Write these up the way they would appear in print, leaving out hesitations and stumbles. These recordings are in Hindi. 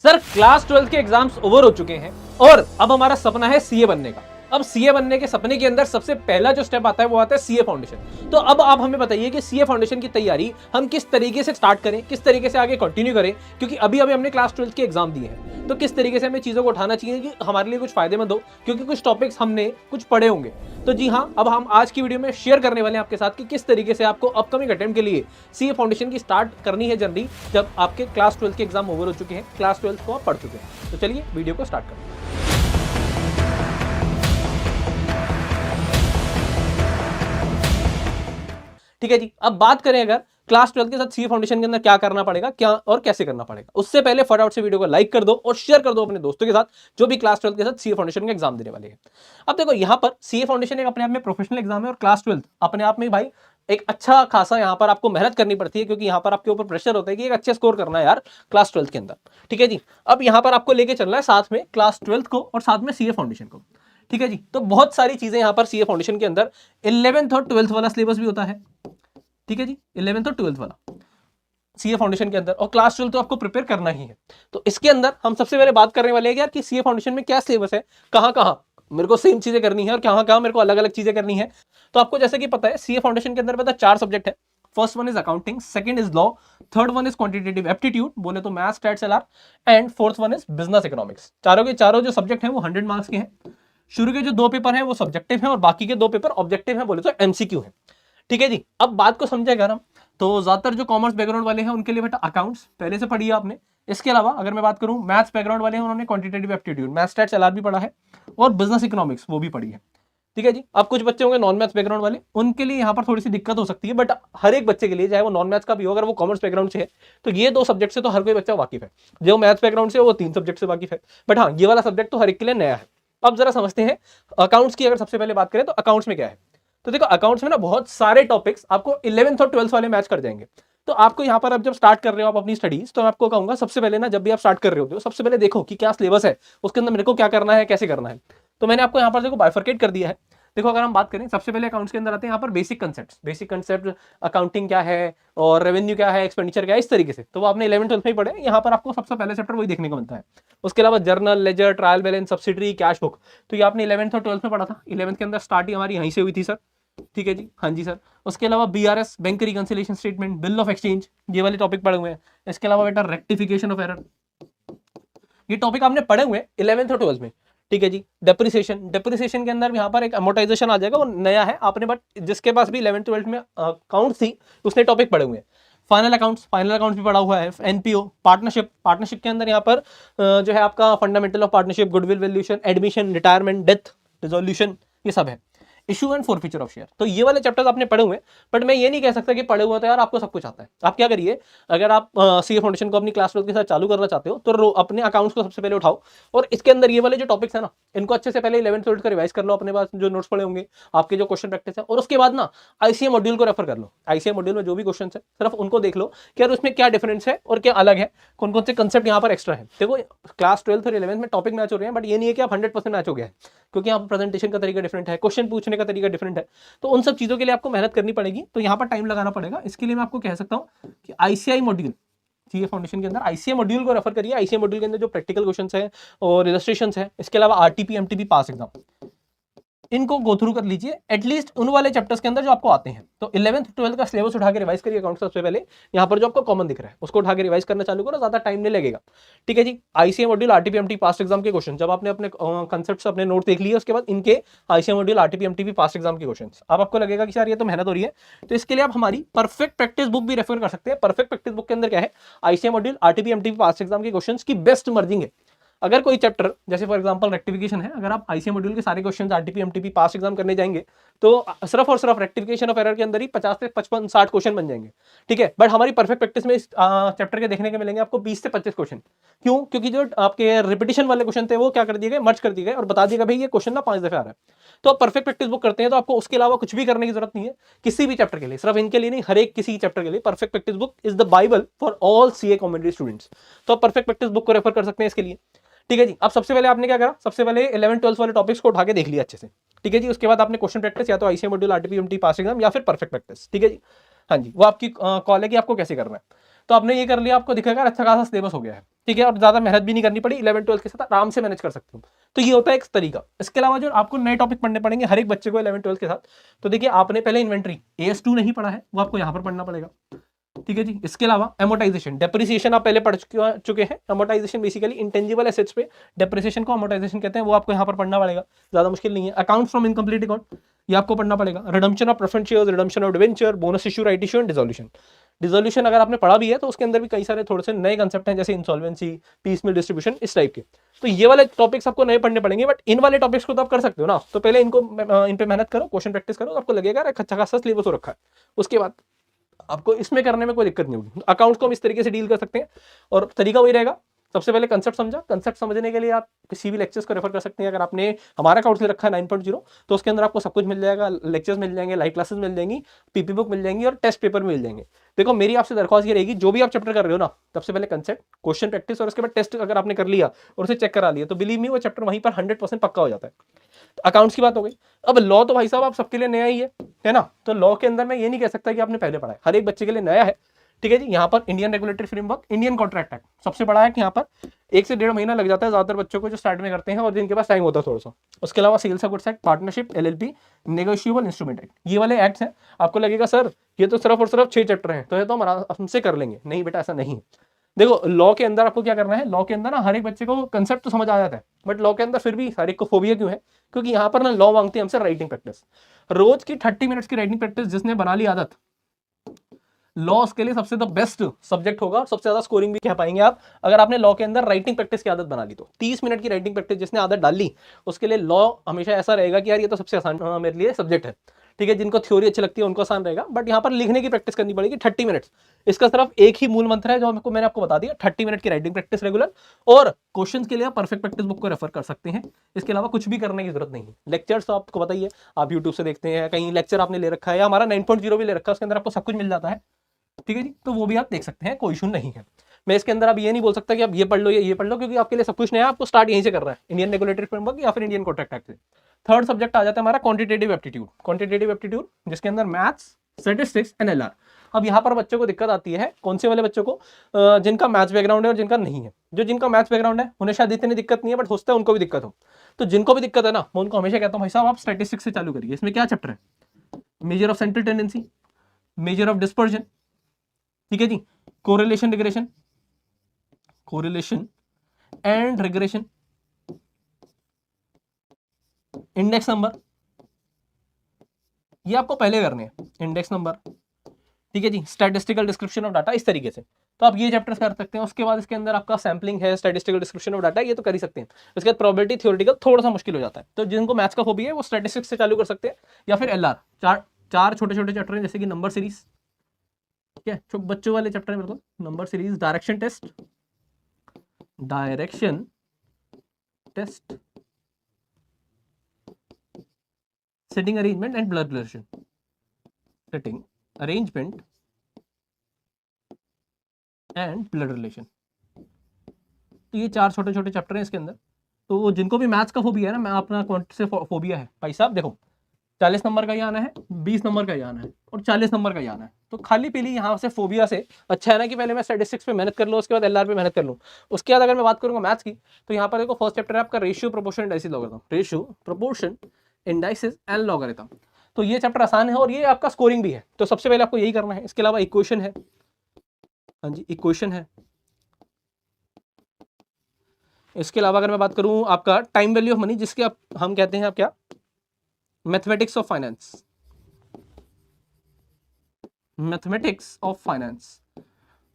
सर क्लास 12 के एग्जाम्स ओवर हो चुके हैं और अब हमारा सपना है सीए बनने का। अब सीए बनने के सपने के अंदर सबसे पहला जो स्टेप आता है वो आता है सीए फाउंडेशन। तो अब आप हमें बताइए कि सीए फाउंडेशन की तैयारी हम किस तरीके से स्टार्ट करें, किस तरीके से आगे कंटिन्यू करें, क्योंकि अभी अभी हमने क्लास 12 के एग्जाम दिए हैं। तो किस तरीके से हमें चीजों को उठाना चाहिए कि हमारे लिए कुछ फायदेमंद हो, क्योंकि कुछ टॉपिक्स हमने कुछ पढ़े होंगे। तो जी हाँ, अब हम आज की वीडियो में शेयर करने वाले हैं आपके साथ कि किस तरीके से आपको अपकमिंग अटेम्प्ट के लिए सीए फाउंडेशन की स्टार्ट करनी है जर्नी, जब आपके क्लास 12 के एग्जाम ओवर हो चुके हैं, क्लास 12 को आप पढ़ चुके हैं। तो चलिए वीडियो को स्टार्ट करते हैं। ठीक है जी, अब बात करें अगर क्लास 12 के साथ सीए फाउंडेशन के अंदर क्या करना पड़ेगा, क्या और कैसे करना पड़ेगा, उससे पहले फटाफट से वीडियो को लाइक कर दो और शेयर कर दो अपने दोस्तों के साथ जो भी क्लास 12 के साथ सीए फाउंडेशन का एग्जाम देने वाले हैं। अब देखो, यहां पर सीए फाउंडेशन एक अपने आप में प्रोफेशनल एग्जाम है और क्लास 12 अपने आप में भाई एक अच्छा खासा यहां पर आपको मेहनत करनी पड़ती है, क्योंकि यहां पर आपके ऊपर प्रेशर होता है कि एक अच्छे स्कोर करना है यार क्लास 12 के अंदर। ठीक है जी, अब यहां पर आपको लेके चलना है साथ में क्लास 12 को और साथ में सीए फाउंडेशन को। ठीक है जी, तो बहुत सारी चीजें यहां पर सीए फाउंडेशन के अंदर 11th और 12th वाला सिलेबस भी होता है। ठीक है जी, 11th और 12th वाला सीए फाउंडेशन के अंदर, और क्लास 12 तो आपको प्रिपेयर करना ही है। तो इसके अंदर हम सबसे पहले बात करने वाले हैं यार कि सीए फाउंडेशन में क्या सिलेबस है, कहां कहां मेरे को सेम चीजें करनी है और कहां कहां मेरे को अलग अलग चीजें करनी है। तो आपको जैसे कि पता है सीए फाउंडेशन के अंदर पता 4 सब्जेक्ट है। First one is accounting, second is law, third one is quantitative aptitude, बोले तो maths, stats, LR, and fourth one is business economics. चारों के चारों जो सब्जेक्ट हैं वो 100 मार्क्स के हैं। शुरू के जो 2 पेपर हैं वो सब्जेक्टिव हैं और बाकी के 2 पेपर ऑब्जेक्टिव हैं, बोले तो एमसीक्यू है। ठीक है जी, अब बात को समझे अगर हम, तो ज्यादातर जो कॉमर्स बैकग्राउंड वाले हैं उनके लिए बेटा अकाउंट्स पहले से पढ़िए आपने। इसके अलावा अगर मैं बात करूं मैथ्स बैकग्राउंड वाले हैं, उन्होंने quantitative aptitude, maths, stats, LR भी पढ़ा है और बिजनेस इकोनॉमिक्स वो भी पढ़ी है। ठीक है जी, अब कुछ बच्चे होंगे नॉन मैथ्स बैकग्राउंड वाले, उनके लिए यहाँ पर थोड़ी सी दिक्कत हो सकती है, बट हर एक बच्चे के लिए, चाहे वो नॉन मैथ्स का भी हो, अगर वो कॉमर्स बैकग्राउंड से है तो ये 2 सब्जेक्ट से तो हर कोई बच्चा वाकिफ है। जो मैथ्स बैकग्राउंड से वो 3 सब्जेक्ट से वाकिफ है, बट हाँ ये वाला सब्जेक्ट तो हर एक के लिए नया है। अब जरा समझते हैं अकाउंट्स की। अगर सबसे पहले बात करें तो अकाउंट्स में क्या है, तो देखो अकाउंट्स में ना बहुत सारे टॉपिक्स आपको 11th और 12th वाले मैच कर जाएंगे। तो आपको यहाँ पर अब जब स्टार्ट कर रहे हो आप अपनी स्टडीज, तो मैं आपको कहूंगा सबसे पहले ना, जब भी आप स्टार्ट कर रहे हो तो सबसे पहले देखो कि क्या सिलेबस है, उसके अंदर मेरे को क्या करना है, कैसे करना है। तो मैंने आपको यहाँ पर देखो बाइफरकेट कर दिया है। देखो अगर हम बात करें सबसे पहले अकाउंट्स के अंदर आते हैं यहाँ पर बेसिक कंसेप्ट, अकाउंटिंग क्या है और रेवेन्यू क्या है, एक्सपेंडिचर क्या है, इस तरीके से। तो वो आपने 11th 12th में ही पढ़े, यहाँ पर आपको सबसे पहले चैप्टर वही देखने को मिलता है। उसके अलावा journal, ledger, trial balance, subsidiary, cash book, तो ये आपने 11th और 12th में पढ़ा था। 11th के अंदर स्टार्ट ही हमारी यहीं से हुई थी सर। ठीक है जी, हाँ जी सर। उसके अलावा BRS, bank reconciliation statement, bill of exchange, ये वाले टॉपिक पढ़े हुए हैं। इसके अलावा बेटा रेक्टिफिकेशन ऑफ एरर, ये टॉपिक आपने पढ़े हुए हैं 11th और 12th में। ठीक है जी, डेप्रिसिएशन के अंदर यहाँ पर एक अमोर्टाइजेशन आ जाएगा, वो नया है आपने, बट जिसके पास भी 11th 12th में अकाउंट थी उसने टॉपिक पढ़े हुए हैं। फाइनल अकाउंट्स भी पढ़ा हुआ है। एनपीओ, पार्टनरशिप के अंदर यहाँ पर जो है आपका fundamental of partnership, goodwill valuation, admission, retirement, death, resolution, ये सब है। Issue and forfeiture of share, तो ये वाले चैप्टर्स आपने पढ़े हुए हैं, बट मैं ये नहीं कह सकता कि पढ़े हुए तो यार आपको सब कुछ आता है। आप क्या करिए, अगर आप सीए फाउंडेशन को अपनी क्लास 12 के साथ चालू करना चाहते हो तो अपने अकाउंट्स को सबसे पहले उठाओ और इसके अंदर ये वाले जो टॉपिक्स है ना, इनको अच्छे से पहले 11th 12th का रिवाइज कर लो, अपने पास जो नोट्स पड़े होंगे, आपके जो क्वेश्चन प्रैक्टिस है, और उसके बाद ना आईसीए मॉड्यूल को रेफर कर लो। आईसीए मॉड्यूल में जो भी क्वेश्चन है सिर्फ उनको देख लो कि यार उसमें क्या डिफरेंस है और क्या अलग है, कौन कौन से कंसेप्ट यहाँ पर एक्स्ट्रा है। देखो क्लास 12th और 11th में टॉपिक मैच हो रहे हैं, बट ये नहीं है कि आप 100% मैच हो गया है, क्योंकि यहाँ पर प्रेजेंटेशन का तरीका डिफरेंट है, क्वेश्चन पूछने का तरीका डिफरेंट है। तो उन सब चीजों के लिए आपको मेहनत करनी पड़ेगी, तो यहाँ पर टाइम लगाना पड़ेगा। इसके लिए मैं आपको कह सकता हूँ कि आईसीआई मॉड्यूल, सीए फाउंडेशन के अंदर आईसीए मॉड्यूल को रेफर करिए। आईसीए मॉड्यूल के अंदर जो प्रैक्टिकल क्वेश्चंस है और इलस्ट्रेशंस है, इसके अलावा आरटीपी, एमटीपी पास एग्जाम, इनको गो थ्रू कर लीजिए एटलीस्ट उन वाले चैप्टर्स के अंदर जो आपको आते हैं। तो 11th 12th का सिलेबस उठा के रिवाइज करिए अकाउंट सबसे पहले, यहाँ पर जो आपको कॉमन दिख रहा है उसको उठा के रिवाइज करना चालू करो, ज्यादा टाइम नहीं लगेगा। ठीक है जी, ICA module, RTP, MTP past exam के क्वेश्चन, जब आपने अपने कंसेप्ट्स, अपने नोट देख लिए, उसके बाद इनके ICA module, RTP, MTP past exam के क्वेश्चन, अब आपको लगेगा कि यार ये तो मेहनत हो रही है, तो इसके लिए आप हमारी परफेक्ट प्रैक्टिस बुक भी रेफर कर सकते हैं। परफेक्ट प्रैक्टिस बुक के अंदर क्या है, ICA module, RTP, MTP past exam के क्वेश्चन की बेस्ट मर्जिंग है। अगर कोई चैप्टर जैसे फॉर एग्जांपल रेक्टिफिकेशन है, अगर आप आईसीए मॉड्यूल के सारे क्वेश्चंस आरटीपी, एमटीपी पास एग्जाम करने जाएंगे तो सिर्फ और सिर्फ रेक्टिफिकेशन ऑफ एरर के अंदर ही 50 से 55 60 क्वेश्चन बन जाएंगे। ठीक है, बट हमारी परफेक्ट प्रैक्टिस में इस चैप्टर के देखने के मिलेंगे आपको 20 से 25 क्वेश्चन। क्यों? क्योंकि जो आपके रिपीटिशन वाले क्वेश्चन थे वो क्या कर दिए गए, मर्ज कर दिए गए और बता दिया भाई ये क्वेश्चन ना 5 दफे आ रहा है। तो आप परफेक्ट प्रैक्टिस बुक करते हैं तो आपको उसके अलावा कुछ भी करने की जरूरत नहीं है, किसी भी चैप्टर के लिए, सिर्फ इनके लिए नहीं, हर एक किसी चैप्टर के लिए perfect practice book is the Bible for all CA comedy students. तो आप परफेक्ट प्रैक्टिस बुक को रेफर कर सकते हैं इसके लिए। ठीक है जी, अब सबसे पहले आपने क्या करा, सबसे पहले 11th 12th वाले टॉपिक्स को उठा के देख लिया अच्छे से। ठीक है जी, उसके बाद आपने क्वेश्चन प्रैक्टिस या तो आईसीए मॉड्यूल, आरटीपी, एमटीपी पास एग्जाम या फिर परफेक्ट प्रैक्टिस। ठीक है जी, हाँ जी, वो आपकी कॉल है कि आपको कैसे करना है। तो आपने ये कर लिया, आपको दिखेगा अच्छा खासा सिलेबस हो गया है, ठीक है, और ज्यादा मेहनत भी नहीं करनी पड़ी, 11-12 के साथ आराम से मैनेज कर सकते हो। तो ये होता है एक तरीका। इसके अलावा जो आपको नए टॉपिक पढ़ने पड़ेंगे हर एक बच्चे को 11-12 के साथ, तो देखिए आपने पहले इन्वेंट्री AS2 नहीं पढ़ा है, वो आपको यहाँ पर पढ़ना पड़ेगा, ठीक है जी। इसके अलावा एमोटाइजेशन, डेप्रिसिएशन आप पहले पढ़ चुके हैं। एमोटाइजेशन बेसिकली इंटेंजिबल एसेट्स पे डेप्रिसिएशन को एमोटाइजेशन कहते हैं, वो आपको यहाँ पर पढ़ना पड़ेगा, ज्यादा मुश्किल नहीं है। अकाउंट फ्रॉम इनकम्प्लीट अकाउंट, ये आपको पढ़ना पड़ेगा। Redemption of preference shares, redemption of debenture, bonus issue, right issue and dissolution. Dissolution अगर आपने पढ़ा भी है तो उसके अंदर भी कई सारे थोड़े से नए कंसेप्ट हैं, जैसे इंसॉल्वेंसी, पीसमिल डिस्ट्रीब्यूशन, इस टाइप के। तो ये वाले टॉपिक्स आपको नए पढ़ने पड़ेंगे, बट इन वाले टॉपिक्स को तो आप कर सकते हो ना। तो पहले इनको इन पे मेहनत करो, क्वेश्चन प्रैक्टिस करो, तो आपको लगेगा अच्छा खासा सिलेबस हो रखा है। उसके बाद आपको इसमें करने में कोई दिक्कत नहीं होगी। अकाउंट्स को हम इस तरीके से डील कर सकते हैं, और तरीका वही रहेगा। सबसे पहले कंसेप्ट समझा, कंसेप्ट समझने के लिए आप किसी भी लेक्चर्स को रेफर कर सकते हैं। अगर आपने हमारा कोर्स ले रखा है 9.0, तो उसके अंदर आपको सब कुछ मिल जाएगा, लेक्चर्स मिल जाएंगे, लाइव क्लासेस मिल जाएंगी, पीपी बुक मिल जाएंगी और टेस्ट पेपर मिल जाएंगे। देखो मेरी आपसे दरख्वास्त ये रहेगी, जो भी आप चैप्टर कर रहे हो ना, सबसे पहले कंसेप्ट, क्वेश्चन प्रैक्टिस, और उसके बाद टेस्ट अगर आपने कर लिया और उसे चेक करा लिया, तो बिलीव मी वो चैप्टर वहीं पर 100% पक्का हो जाता है। अकाउंट्स की बात हो गई। अब लॉ तो भाई साहब आप सबके लिए नया ही है ना। तो लॉ के अंदर मैं ये नहीं कह सकता कि आपने पहले पढ़ा है, हर एक बच्चे के लिए नया है, ठीक है जी। यहाँ पर Indian regulatory framework, Indian contract act सबसे बड़ा है कि यहाँ पर 1 से 1.5 महीना लग जाता है ज्यादातर बच्चों को जो स्टार्ट में करते हैं और जिनके पास टाइम होता है थोड़ा सा। उसके अलावा sales of goods act, partnership, LLP, negotiable instrument act, ये वाले एक्ट्स हैं। आपको लगेगा सर ये तो सिर्फ और सिर्फ 6 चैप्टर हैं, तो ये तो हम हमसे कर लेंगे। नहीं बेटा, ऐसा नहीं है। देखो लॉ के अंदर आपको क्या करना है, लॉ के अंदर ना हर एक बच्चे को कंसेप्ट तो समझ आ जाता है, बट लॉ के अंदर फिर भी हर एक को फोबिया क्यों है, क्योंकि यहाँ पर ना लॉ मांगती है हमसे राइटिंग प्रैक्टिस। रोज की 30 मिनट्स की राइटिंग प्रैक्टिस जिसने बना ली आदत, लॉ उसके लिए सबसे द बेस्ट सब्जेक्ट होगा, और सबसे ज्यादा स्कोरिंग भी कह पाएंगे आप अगर आपने लॉ के अंदर राइटिंग प्रैक्टिस की आदत बना ली। तो 30 मिनट की राइटिंग प्रैक्टिस जिसने आदत डाल ली, उसके लिए लॉ हमेशा ऐसा रहेगा कि यार ये तो सबसे आसान मेरे लिए सब्जेक्ट है, ठीक है। जिनको थ्योरी अच्छी लगती है उनको आसान रहेगा, बट यहाँ पर लिखने की प्रैक्टिस करनी पड़ेगी 30 मिनट्स। इसका सिर्फ एक ही मूल मंत्र है जो मैंने आपको बता दिया, 30 मिनट की राइटिंग प्रैक्टिस रेगुलर, और क्वेश्चन के लिए आप परफेक्ट प्रैक्टिस बुक को रेफर कर सकते हैं। इसके अलावा कुछ भी करने की जरूरत नहीं है। लेक्चर्स तो आपको बताइए, आप यूट्यूब से देखते हैं, कहीं लेक्चर आपने ले रखा है, या हमारा 9.0 भी ले रखा है, उसके अंदर आपको सब कुछ मिल जाता है, ठीक है जी। तो वो भी आप देख सकते हैं, कोई इशू नहीं है। मैं इसके अंदर अब ये नहीं बोल सकता कि आप ये पढ़ लो या ये पढ़ लो, क्योंकि आपके लिए सब कुछ नया, आपको स्टार्ट यहीं से कर रहा है, इंडियन रेगुलेटरी फ्रेमवर्क या फिर इंडियन कॉन्ट्रैक्ट एक्ट से। थर्ड सब्जेक्ट आ जाता है हमारा क्वांटिटेटिव एप्टीट्यूड। क्वांटिटेटिव एप्टीट्यूड जिसके अंदर मैथ्स, स्टैटिस्टिक्स एंड LR। अब यहाँ पर बच्चों को दिक्कत आती है, कौन से वाले बच्चों को, जिनका मैथ्स बैकग्राउंड है और जिनका नहीं है। जो जिनका मैथ्स बैकग्राउंड है उन्हें शायद इतनी दिक्कत नहीं है, बट होता है उनको भी दिक्कत हो। तो जिनको भी दिक्कत है ना, मैं उनको हमेशा कहता हूँ भाई साहब आप स्टैटिस्टिक्स से चालू करिए। इसमें क्या चैप्टर है, measure of central tendency, measure of dispersion, ठीक है जी, correlation regression, correlation and regression, index number, ये आपको पहले करने हैं, इंडेक्स नंबर, ठीक है जी, स्टैटिस्टिकल डिस्क्रिप्शन ऑफ डाटा, इस तरीके से। तो आप ये चैप्टर्स कर सकते हैं। उसके बाद इसके अंदर आपका सैम्पलिंग है, स्टैटिस्टिकल डिस्क्रिप्शन ऑफ डाटा, ये तो कर ही सकते हैं। उसके बाद प्रोबेबिलिटी थ्योरेटिकल थोड़ा सा मुश्किल हो जाता है, तो जिनको मैथ्स का फोबिया है वो स्टैटिस्टिक्स से चालू कर सकते हैं, या फिर LR। चार छोटे छोटे चैप्टर हैं, जैसे कि नंबर सीरीज, ठीक है, जो बच्चों वाले चैप्टर है बिल्कुल, number series, direction test, setting arrangement and blood relation, setting arrangement and blood relation. तो ये 4 छोटे छोटे चैप्टर हैं इसके अंदर। तो जिनको भी मैथ्स का फोबिया है ना, मैं अपना क्वांटिटी से फोबिया है भाई साहब, देखो 40 नंबर का ही आना है, 20 नंबर का ही आना है और 40 नंबर का ही आना है। तो खाली पीली यहाँ से फोबिया से अच्छा है ना कि पहले मैं स्टैटिस्टिक्स पे मेहनत कर लूँ, उसके बाद LR पे मेहनत कर लूँ। उसके बाद अगर मैं बात करूँगा मैथ्स की, तो यहाँ पर देखो फर्स्ट चैप्टर है आपका ratio, proportion, indices, logarithm. Ratio, proportion, indices and logarithm. तो ये चैप्टर आसान है और ये आपका स्कोरिंग भी है, तो सबसे पहले आपको यही करना है। इसके अलावा इक्वेशन है, हाँ जी इक्वेशन है। इसके अलावा अगर मैं बात करूं आपका टाइम वैल्यू ऑफ मनी, जिसके हम कहते हैं आप क्या, mathematics of finance, mathematics of finance.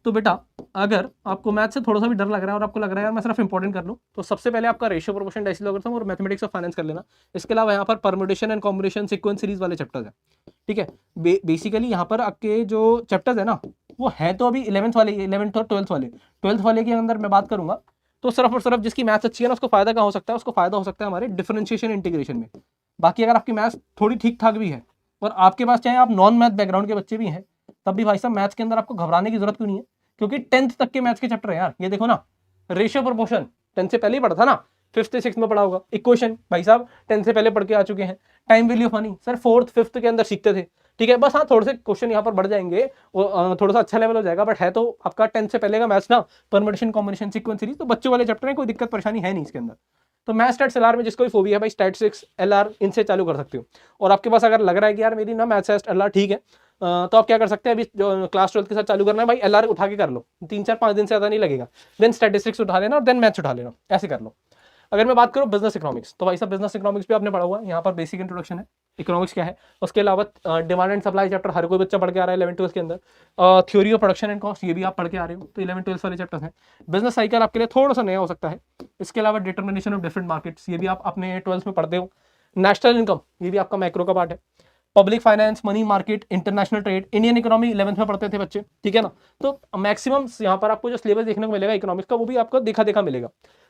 तो बेटा अगर आपको मैथ से थोड़ा सा भी डर लग रहा है और आपको लग रहा है यार मैं सिर्फ इंपॉर्टेंट कर लूं, तो सबसे पहले आपका रेशियो, प्रोपोर्शन, इंडाइसिस, लॉगरिथम और मैथमेटिक्स ऑफ फाइनेंस कर लेना। इसके अलावा यहाँ पर permutation and combination, sequence series वाले चैप्टर्स हैं, ठीक है। बेसिकली यहाँ पर आपके जो चैप्टर्स है ना, वो है तो अभी 11th वाले, 11th और 12th वाले के अंदर मैं बात करूंगा, तो सिर्फ और सिर्फ जिसकी मैथ्स अच्छी है ना, उसको फायदा कहाँ हो सकता है, उसको फायदा हो सकता है हमारे डिफरेंशिएशन इंटीग्रेशन में। बाकी अगर आपकी मैथ्स थोड़ी ठीक ठाक भी है और आपके पास चाहे आप नॉन मैथ बैकग्राउंड के बच्चे भी हैं, तब भी भाई साहब मैथ्स के अंदर आपको घबराने की जरूरत क्यों नहीं है, क्योंकि 10th तक के मैथ्स के चैप्टर है यार। ये देखो ना, रेशियो, प्रोपोर्शन 10th से पहले ही पढ़ा था ना, 5th 6th में पढ़ा होगा। इक्वेशन भाई साहब 10th से पहले पढ़ के आ चुके हैं। Time value of money sir 4th 5th के अंदर सीखते थे, ठीक है। बस हाँ, थोड़े से क्वेश्चन यहाँ पर बढ़ जाएंगे, वो थोड़ा सा अच्छा लेवल हो जाएगा, बट है तो आपका 10 से पहले का मैथ्स ना, परम्यूटेशन कॉम्बिनेशन सीक्वेंस सीरीज, तो बच्चों वाले चैप्टर में कोई दिक्कत परेशानी है नहीं इसके अंदर। तो मैथ स्टैट्स एलआर में जिसको भी फोबिया है भाई, स्टैटिस्टिक्स एलआर इनसे चालू कर सकते हो। और आपके पास अगर लग रहा है कि यार मेरी ना मैथ स्टैट्स एलआर ठीक है, तो आप क्या कर सकते हैं, अभी जो क्लास 12 के साथ चालू करना है भाई, एलआर उठा के कर लो, 3-4-5 दिन से ज़्यादा नहीं लगेगा। देन स्टैटिस्टिक्स उठा लेना और देन मैथ्स उठा लेना, ऐसे कर लो। अगर मैं बात करूँ बिजनेस इकोनॉमिक्स, तो भाई साहब बिजनेस इकोनॉमिक्स भी आपने पढ़ा हुआ है, यहाँ पर बेसिक इंट्रोडक्शन है इकोनॉमिक्स क्या है। उसके अलावा डिमांड एंड सप्लाई चैप्टर हर कोई बच्चा पढ़ के आ रहा है 11-12 के अंदर। Theory of production and cost ये भी आप पढ़ के आ रहे हो, तो 11-12 वाले चैप्टर्स हैं। बिजनेस साइकिल आपके लिए थोड़ा सा नया हो सकता है। इसके अलावा डिटर्मिनेशन ऑफ डिफरेंट मार्केट्स ये भी आप अपने 12th में पढ़ते हो। नेशनल इनकम ये भी आपका मैक्रो का पार्ट है। Public finance, money market, international trade, Indian economy 11th में पढ़ते थे बच्चे, ठीक है ना। तो मैक्सिमम यहाँ पर आपको जो सिलेबस देखने को मिलेगा इकोनॉमिक्स का, वो भी आपको देखा देखा मिलेगा।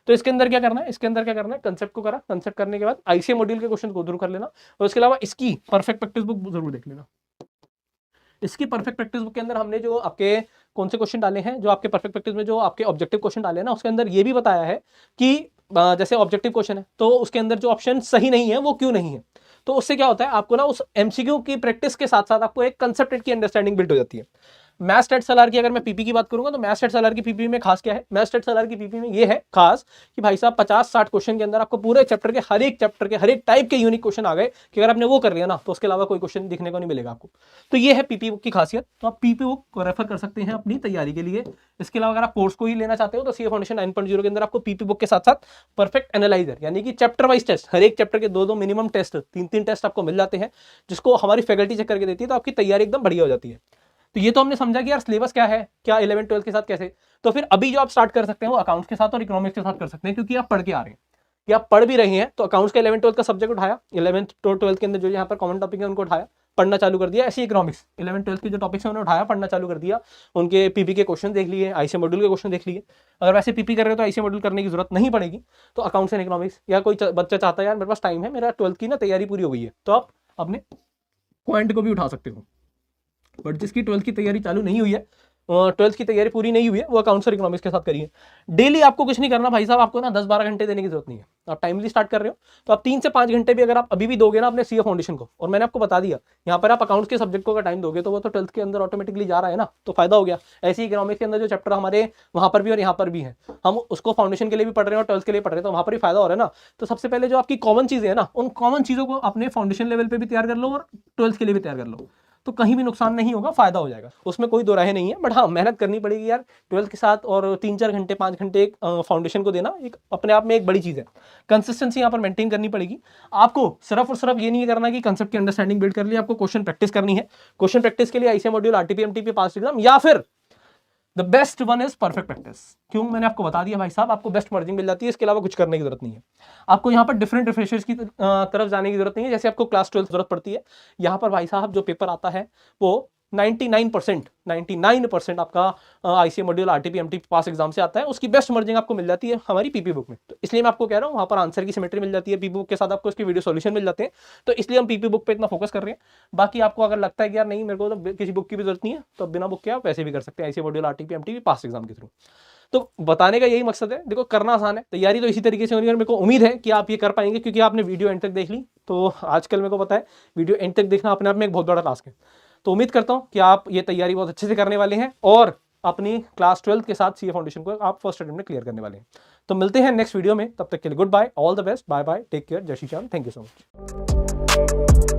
तो इसके अंदर क्या करना है, इसके अंदर क्या करना है, कंसेप्ट को करा, कंसेप्ट करने के बाद आईसीए मॉड्यूल के क्वेश्चन को थ्रू कर लेना, और उसके अलावा इसकी परफेक्ट प्रैक्टिस बुक जरूर देख लेना। इसकी परफेक्ट प्रैक्टिस बुक के अंदर हमने जो आपके कौन से क्वेश्चन डाले हैं, जो आपके परफेक्ट प्रैक्टिस में जो आपके ऑब्जेक्टिव क्वेश्चन डाले हैं ना, उसके अंदर ये भी बताया है कि जैसे ऑब्जेक्टिव क्वेश्चन है तो उसके अंदर जो ऑप्शन सही नहीं है वो क्यों नहीं है। तो उससे क्या होता है, आपको ना उस एमसीक्यू की प्रैक्टिस के साथ साथ आपको एक कंसेप्ट की अंडरस्टैंडिंग बिल्ड हो जाती है। मैथ स्टैट्स एलआर की अगर मैं पीपी की बात करूंगा, तो मैथ स्टैट्स एलआर की पीपी में खास क्या है, मैथ स्टैट्स एलआर की पीपी में ये है खास कि भाई साहब 50-60 क्वेश्चन के अंदर आपको पूरे चैप्टर के हर एक टाइप के यूनिक क्वेश्चन आ गए कि अगर आपने वो कर लिया ना, तो उसके अलावा कोई क्वेश्चन दिखने को नहीं मिलेगा आपको। तो ये है पीपी बुक की खासियत। तो आप पीपी बुक को रेफर कर सकते हैं अपनी तैयारी के लिए। इसके अलावा अगर आप कोर्स को ही लेना चाहते हो, तो सीए फाउंडेशन 9.0 के अंदर आपको पीपी बुक के साथ साथ परफेक्ट एनालाइजर यानी कि चैप्टर वाइज टेस्ट, हर एक चैप्टर के 2-2 मिनिमम टेस्ट, 3-3 टेस्ट आपको मिल जाते हैं, जिसको हमारी फैकल्टी चेक करके देती है। तो आपकी तैयारी एकदम बढ़िया हो जाती है। तो ये तो हमने समझा कि यार सिलेबस क्या है, क्या 11-12 के साथ कैसे। तो फिर अभी जो आप स्टार्ट कर सकते हैं वो अकाउंट्स के साथ और इकोनॉमिक्स के साथ कर सकते हैं, क्योंकि आप पढ़ के आ रहे हैं, कि आप पढ़ भी रहे हैं। तो अकाउंट्स का 11-12 का सब्जेक्ट उठाया, 11th-12th के अंदर जो यहाँ पर कॉमन टॉपिक है उनको उठाया, पढ़ना चालू कर दिया। ऐसे इकोनॉमिक्स 11-12 के जो टॉपिक्स है उन्हें उठाया, पढ़ना चालू कर दिया, उनके पीपी के क्वेश्चन देख लिए, आईसीए मॉड्यूल के क्वेश्चन देख लिए। अगर वैसे पीपी कर रहे हो तो आईसीए मॉड्यूल करने की जरूरत नहीं पड़ेगी। तो अकाउंट्स एंड इकोनॉमिक्स, या कोई बच्चा चाहता है यार मेरे पास टाइम है, मेरा 12th की ना तैयारी पूरी हो गई है, तो आप अपने पॉइंट को भी उठा सकते हो। बट जिसकी 12th की तैयारी चालू नहीं हुई है, 12th की तैयारी पूरी नहीं हुई है, वो अकाउंट्स और इकोनॉमिक्स के साथ करिए। डेली आपको कुछ नहीं करना भाई साहब, आपको ना 10-12 घंटे देने की जरूरत नहीं है। आप टाइमली स्टार्ट कर रहे हो तो आप 3 से 5 घंटे भी अगर आप अभी भी दोगे ना अपने सीए फाउंडेशन को, और मैंने आपको बता दिया यहाँ पर आप अकाउंट्स के सब्जेक्ट को टाइम दोगे, तो वो तो 12th के अंदर ऑटोमेटिकली जा रहा है ना, तो फायदा हो गया। ऐसे ही इकोनॉमिक्स के अंदर जो चैप्टर हमारे वहाँ पर भी और यहाँ पर भी है, हम उसको फाउंडेशन के लिए भी पढ़ रहे हैं और 12th के लिए पढ़ रहे हैं, तो वहाँ पर भी फायदा हो रहा है ना। तो सबसे पहले जो आपकी कॉमन चीजें है ना, उन कॉमन चीजों को अपने फाउंडेशन लेवल पे भी तैयार कर लो और 12th के लिए भी तैयार कर लो, तो कहीं भी नुकसान नहीं होगा, फायदा हो जाएगा, उसमें कोई दो राहें नहीं है। बट हाँ, मेहनत करनी पड़ेगी यार 12th के साथ, और 3-4 घंटे 5 घंटे एक फाउंडेशन को देना एक अपने आप में एक बड़ी चीज़ है। कंसिस्टेंसी यहाँ पर मेंटेन करनी पड़ेगी आपको। सिर्फ और सिर्फ ये नहीं करना कि कंसेप्ट की अंडरस्टैंडिंग बिल्ड कर ली, आपको क्वेश्चन प्रैक्टिस करनी है। क्वेश्चन प्रैक्टिस के लिए आईसीए मॉड्यूल, आरटीपी, एमटीपी, पास एग्जाम, या फिर the best one is perfect practice. क्यों, मैंने आपको बता दिया भाई साहब, आपको बेस्ट मर्जिंग मिल जाती है, इसके अलावा कुछ करने की जरूरत नहीं है। आपको यहाँ पर डिफरेंट रिफ्रेशर्स की तरफ जाने की जरूरत नहीं है, जैसे आपको क्लास 12 जरूरत पड़ती है। यहाँ पर भाई साहब जो पेपर आता है वो 99% आपका आईसीए मॉड्यूल, आरटीपी, एमटीपी पास एग्जाम से आता है। उसकी बेस्ट मर्जिंग आपको मिल जाती है हमारी पीपी बुक में। तो इसलिए मैं आपको कह रहा हूँ, वहाँ पर आंसर की सिमेट्री मिल जाती है, पीपी बुक के साथ आपको इसके वीडियो सॉल्यूशन मिल जाते हैं। तो इसलिए हम पीपी बुक पे इतना फोकस कर रहे हैं। बाकी आपको अगर लगता है कि यार नहीं मेरे को तो किसी बुक की भी जरूरत नहीं है, तो बिना बुक के आप वैसे भी कर सकते हैं आईसीए मॉड्यूल, आरटीपी, एमटीपी पास एग्जाम के थ्रू। तो बताने का यही मकसद है, देखो करना आसान है, तैयारी तो इसी तरीके से होनी है। मेरे को उम्मीद है कि आप ये कर पाएंगे, क्योंकि आपने वीडियो एंड तक देख ली। तो आजकल मेरे को पता है वीडियो एंड तक देखना अपने आप में एक बहुत बड़ा टास्क है। तो उम्मीद करता हूँ कि आप ये तैयारी बहुत अच्छे से करने वाले हैं और अपनी क्लास 12 के साथ सीए फाउंडेशन को आप फर्स्ट अटेम्प्ट में क्लियर करने वाले हैं। तो मिलते हैं नेक्स्ट वीडियो में, तब तक के लिए good bye, all the best, bye bye, take care, जय Shri Shyam, thank you so much.